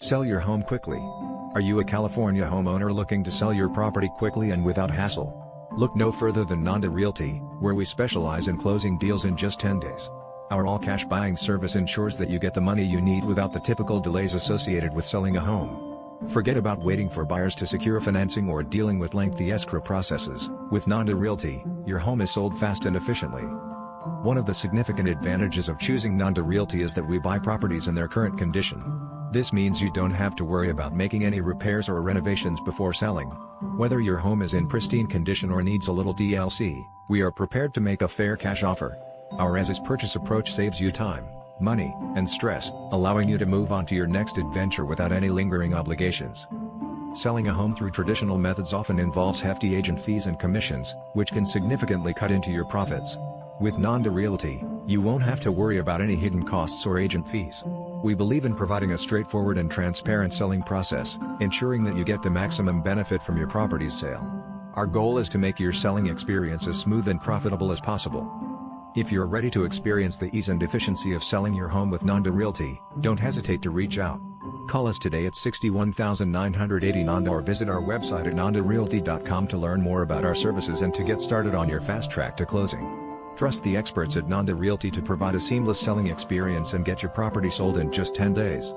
Sell your home quickly. Are you a California homeowner looking to sell your property quickly and without hassle? Look no further than Nanda Realty, where we specialize in closing deals in just 10 days. Our all-cash buying service ensures that you get the money you need without the typical delays associated with selling a home. Forget about waiting for buyers to secure financing or dealing with lengthy escrow processes. With Nanda Realty, your home is sold fast and efficiently. One of the significant advantages of choosing Nanda Realty is that we buy properties in their current condition. This means you don't have to worry about making any repairs or renovations before selling. Whether your home is in pristine condition or needs a little TLC, we are prepared to make a fair cash offer. Our as-is purchase approach saves you time, money, and stress, allowing you to move on to your next adventure without any lingering obligations. Selling a home through traditional methods often involves hefty agent fees and commissions, which can significantly cut into your profits. With Nanda Realty, you won't have to worry about any hidden costs or agent fees. We believe in providing a straightforward and transparent selling process, ensuring that you get the maximum benefit from your property's sale. Our goal is to make your selling experience as smooth and profitable as possible. If you're ready to experience the ease and efficiency of selling your home with Nanda Realty, don't hesitate to reach out. Call us today at 61980 Nanda or visit our website at nandarealty.com to learn more about our services and to get started on your fast track to closing. Trust the experts at Nanda Realty to provide a seamless selling experience and get your property sold in just 10 days.